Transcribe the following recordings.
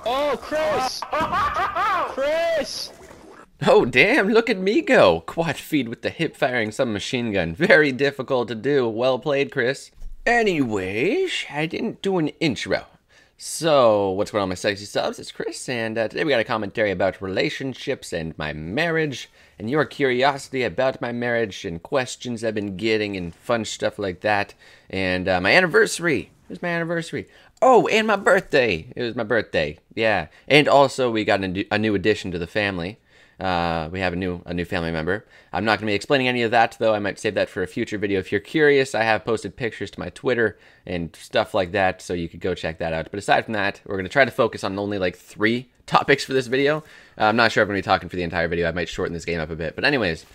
Oh, Chris! Chris! Oh, damn, look at me go. Quad feed with the hip-firing submachine gun. Very difficult to do. Well played, Chris. Anyways, I didn't do an intro. So, what's going on, my sexy subs? It's Chris, and today we got a commentary about relationships and my marriage, and your curiosity about my marriage, and questions I've been getting, and fun stuff like that, and my anniversary. It was my anniversary. Oh, and my birthday. It was my birthday, yeah. And also, we got a new addition to the family. We have a new family member. I'm not going to be explaining any of that, though. I might save that for a future video. If you're curious, I have posted pictures to my Twitter and stuff like that, so you could go check that out. But aside from that, we're going to try to focus on only like 3 topics for this video. I'm not sure if I'm going to be talking for the entire video. I might shorten this game up a bit. But anyways,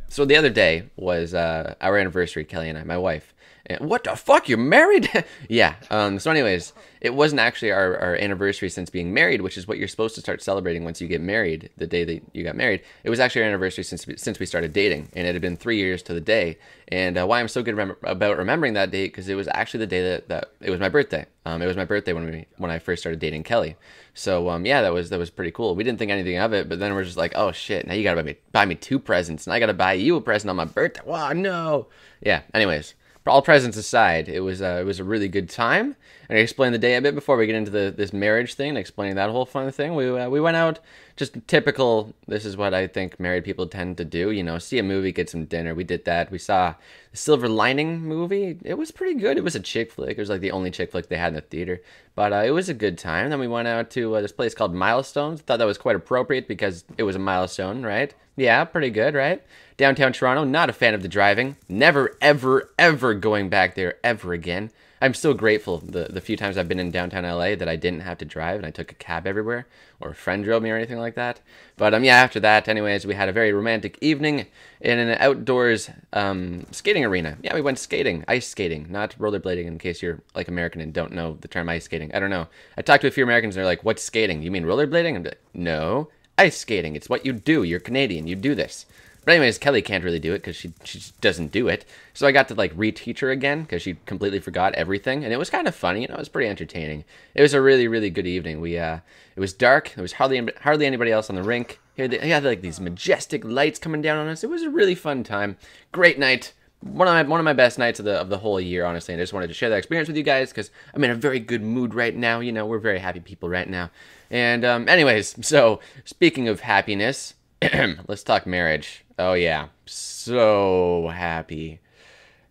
so the other day was our anniversary, Kelly and I, my wife. What the fuck? You're married? Yeah. So anyways, it wasn't actually our anniversary since being married, which is what you're supposed to start celebrating once you get married, the day that you got married. It was actually our anniversary since we started dating, and it had been 3 years to the day. And why I'm so good about remembering that date, because it was actually the day that it was my birthday. It was my birthday when I first started dating Kelly. So yeah, that was pretty cool. We didn't think anything of it, but then we're just like, oh shit, now you gotta buy me 2 presents, and I gotta buy you a present on my birthday. Wow, no. Yeah. Anyways. All presents aside, it was a really good time. And I explained the day a bit before we get into this marriage thing, and explaining that whole fun thing. We went out, just typical. This is what I think married people tend to do. You know, see a movie, get some dinner. We did that. We saw the Silver Lining movie. It was pretty good. It was a chick flick. It was like the only chick flick they had in the theater, but it was a good time. Then we went out to this place called Milestones. Thought that was quite appropriate because it was a milestone, right? Yeah, pretty good, right? Downtown Toronto, not a fan of the driving. Never, ever, ever going back there ever again. I'm still grateful the few times I've been in downtown LA that I didn't have to drive and I took a cab everywhere, or a friend drove me or anything like that. But yeah, after that, anyways, we had a very romantic evening in an outdoors skating arena. Yeah, we went skating, ice skating, not rollerblading, in case you're like American and don't know the term ice skating. I don't know. I talked to a few Americans and they're like, what's skating? You mean rollerblading? I'm like, no, ice skating. It's what you do. You're Canadian. You do this. But anyways, Kelly can't really do it because she just doesn't do it. So I got to like reteach her again because she completely forgot everything, and it was kind of funny. You know, it was pretty entertaining. It was a really, really good evening. It was dark. There was hardly anybody else on the rink. He had like these majestic lights coming down on us. It was a really fun time. Great night. One of my best nights of the whole year, honestly. And I just wanted to share that experience with you guys because I'm in a very good mood right now. You know, we're very happy people right now. And anyways, so speaking of happiness, let's talk marriage. Oh yeah, so happy.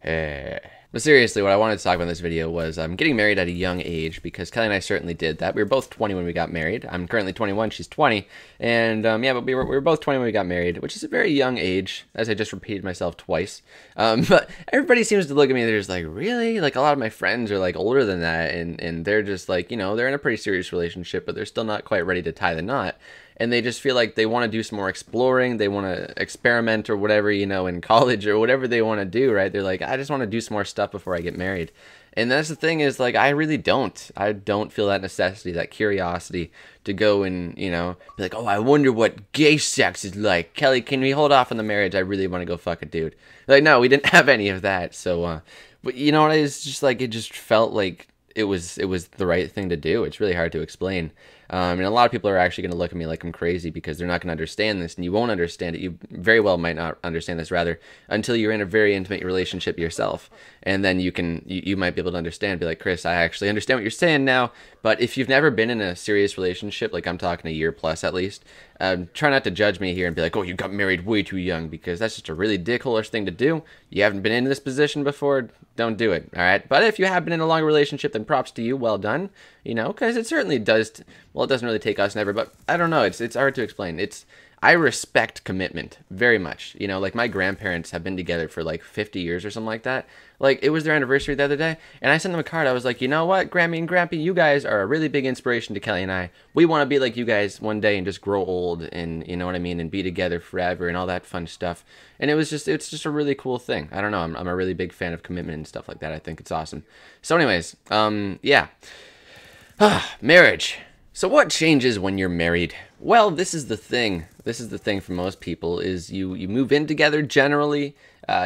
But seriously, what I wanted to talk about in this video was getting married at a young age, because Kelly and I certainly did that. We were both 20 when we got married. I'm currently 21, she's 20. And yeah, but we were both 20 when we got married, which is a very young age, as I just repeated myself twice. But everybody seems to look at me and they're just like, really? Like a lot of my friends are like older than that, and they're just like, you know, they're in a pretty serious relationship, but they're still not quite ready to tie the knot. And they just feel like they want to do some more exploring, they want to experiment or whatever, you know, in college or whatever they want to do, right? They're like, I just want to do some more stuff before I get married. And that's the thing is, like, I really don't. I don't feel that necessity, that curiosity to go and, you know, be like, oh, I wonder what gay sex is like. Kelly, can we hold off on the marriage? I really want to go fuck a dude. Like, no, we didn't have any of that. So, but you know what? It's just like, it just felt like it was the right thing to do. It's really hard to explain. And a lot of people are actually going to look at me like I'm crazy because they're not going to understand this, and you won't understand it. You very well might not understand this, rather, until you're in a very intimate relationship yourself. And then you might be able to understand, be like, Chris, I actually understand what you're saying now. But if you've never been in a serious relationship, like I'm talking a year plus at least, try not to judge me here and be like, oh, you got married way too young, because that's just a really dickholish thing to do. You haven't been in this position before, don't do it, all right? But if you have been in a long relationship, then props to you, well done, you know, because it certainly does, well, it doesn't really take us never, but I don't know, it's hard to explain. I respect commitment very much. You know, like my grandparents have been together for like 50 years or something like that. Like, it was their anniversary the other day, and I sent them a card. I was like, you know what, Grammy and Grampy, you guys are a really big inspiration to Kelly and I. We want to be like you guys one day and just grow old and, you know what I mean, and be together forever and all that fun stuff. And it's just a really cool thing. I don't know, I'm a really big fan of commitment and stuff like that. I think it's awesome. So anyways, yeah. Marriage. So what changes when you're married? Well, this is the thing. This is the thing for most people, is you move in together generally.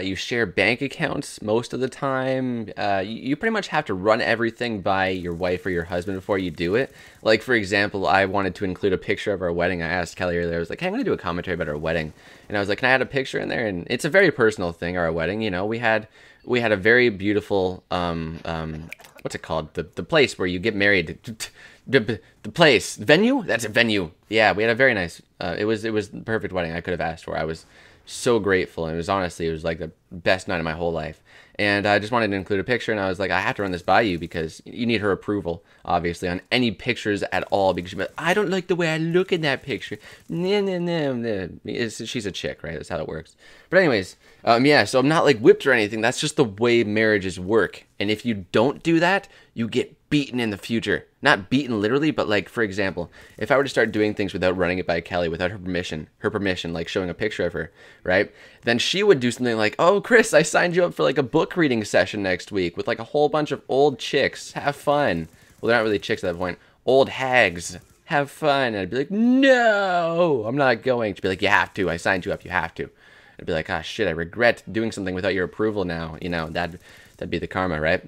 You share bank accounts most of the time. You pretty much have to run everything by your wife or your husband before you do it. Like, for example, I wanted to include a picture of our wedding. I asked Kelly earlier, I was like, hey, I'm going to do a commentary about our wedding. And I was like, can I add a picture in there? And it's a very personal thing, our wedding. You know, we had a very beautiful, what's it called? The place where you get married. The place. Venue? That's a venue. Yeah, we had a very nice, it was the perfect wedding I could have asked for. I was so grateful, and it was like the best night of my whole life. And I just wanted to include a picture, and I was like, I have to run this by you because you need her approval, obviously, on any pictures at all, because she'd be like, I don't like the way I look in that picture. No. She's a chick, right? That's how it works. But anyways, yeah, so I'm not like whipped or anything. That's just the way marriages work. And if you don't do that, you get beaten in the future. Not beaten literally, but like, for example, if I were to start doing things without running it by Kelly, without her permission, like showing a picture of her, right? Then she would do something like, oh, Chris, I signed you up for like a book reading session next week with like a whole bunch of old chicks. Have fun. Well, they're not really chicks at that point. Old hags. Have fun. And I'd be like, no, I'm not going. She'd be like, you have to. I signed you up. You have to. I'd be like, ah, shit, I regret doing something without your approval now. You know, that'd be the karma, right?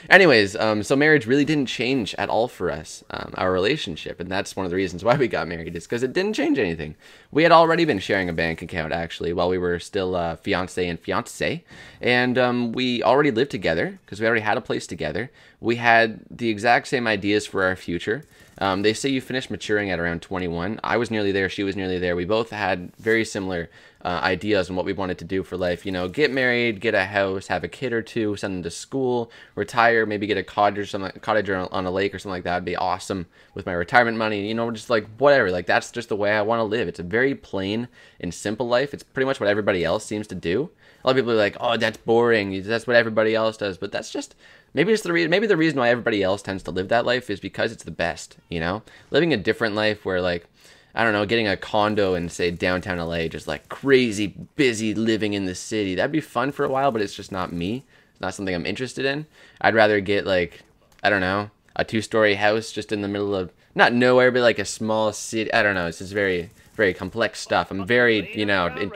Anyways, so marriage really didn't change at all for us, our relationship. And that's one of the reasons why we got married, is because it didn't change anything. We had already been sharing a bank account, actually, while we were still fiance and fiancé. And we already lived together because we already had a place together. We had the exact same ideas for our future. They say you finish maturing at around 21. I was nearly there. She was nearly there. We both had very similar ideas on what we wanted to do for life. You know, get married, get a house, have a kid or two, send them to school, retire, maybe get a cottage on a lake or something like that. Would be awesome with my retirement money. You know, just like whatever. Like, that's just the way I want to live. It's a very plain and simple life. It's pretty much what everybody else seems to do. A lot of people are like, oh, that's boring. That's what everybody else does. But that's just... Maybe the reason why everybody else tends to live that life is because it's the best, you know? Living a different life where, like, I don't know, getting a condo in, say, downtown LA, just like crazy busy living in the city. That'd be fun for a while, but it's just not me. It's not something I'm interested in. I'd rather get, like, I don't know, a 2-story house just in the middle of, not nowhere, but like a small city. I don't know. It's just very, very complex stuff. I'm very, you know,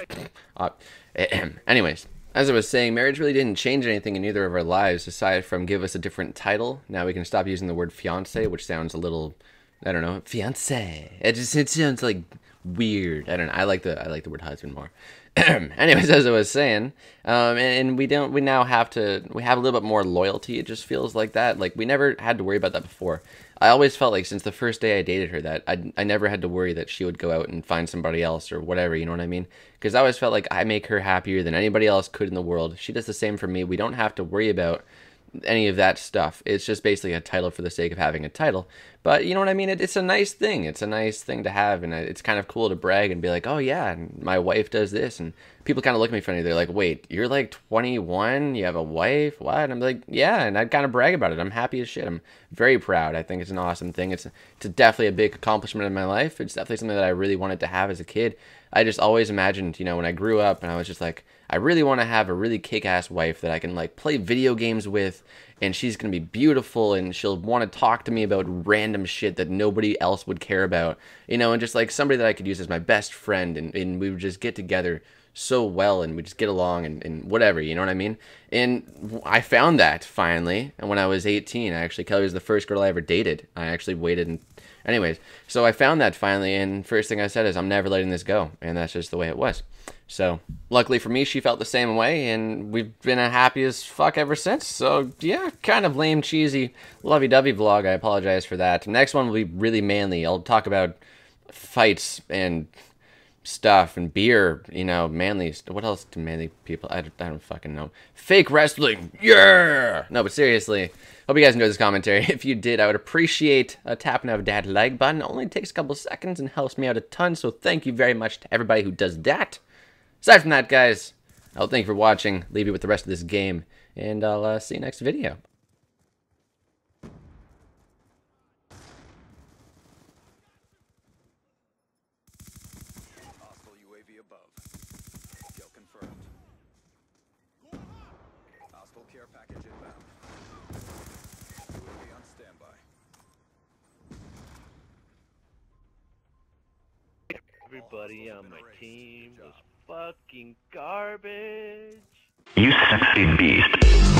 anyways. As I was saying, marriage really didn't change anything in either of our lives, aside from give us a different title. Now we can stop using the word fiancé, which sounds a little, I don't know, fiancé. It sounds like weird. I don't know. I like the word husband more. Anyways, as I was saying, and we now have a little bit more loyalty. It just feels like that. Like, we never had to worry about that before. I always felt like since the first day I dated her that I never had to worry that she would go out and find somebody else or whatever, you know what I mean? Because I always felt like I make her happier than anybody else could in the world. She does the same for me. We don't have to worry about any of that stuff. It's just basically a title for the sake of having a title. But you know what I mean? It's a nice thing. It's a nice thing to have, and it's kind of cool to brag and be like, oh yeah, my wife does this, and people kind of look at me funny. They're like, wait, you're like 21, you have a wife, what? And I'm like, yeah, and I kind of brag about it. I'm happy as shit. I'm very proud. I think it's an awesome thing. It's definitely a big accomplishment in my life. It's definitely something that I really wanted to have as a kid. I just always imagined, you know, when I grew up, and I was just like, I really want to have a really kick-ass wife that I can, like, play video games with, and she's going to be beautiful, and she'll want to talk to me about random shit that nobody else would care about, you know, and just, like, somebody that I could use as my best friend, and we would just get together so well, and we just get along, and whatever, you know what I mean? And I found that, finally, and when I was 18, Kelly was the first girl I ever dated. I actually waited and... Anyways, so I found that finally, and first thing I said is, I'm never letting this go, and that's just the way it was. So, luckily for me, she felt the same way, and we've been happy as fuck ever since. So, yeah, kind of lame, cheesy, lovey-dovey vlog. I apologize for that. Next one will be really manly. I'll talk about fights and stuff and beer, you know, manly. What else do manly people... I don't fucking know. Fake wrestling. Yeah! No, but seriously, hope you guys enjoyed this commentary. If you did, I would appreciate a tapping of that like button. It only takes a couple seconds and helps me out a ton, so thank you very much to everybody who does that. Aside from that, guys, I'll thank you for watching, leave you with the rest of this game, and I'll see you next video. Hostile UAV above. Kill confirmed. Hostile care package inbound. UAV on standby. Everybody on my team was fucking garbage. You sexy beast.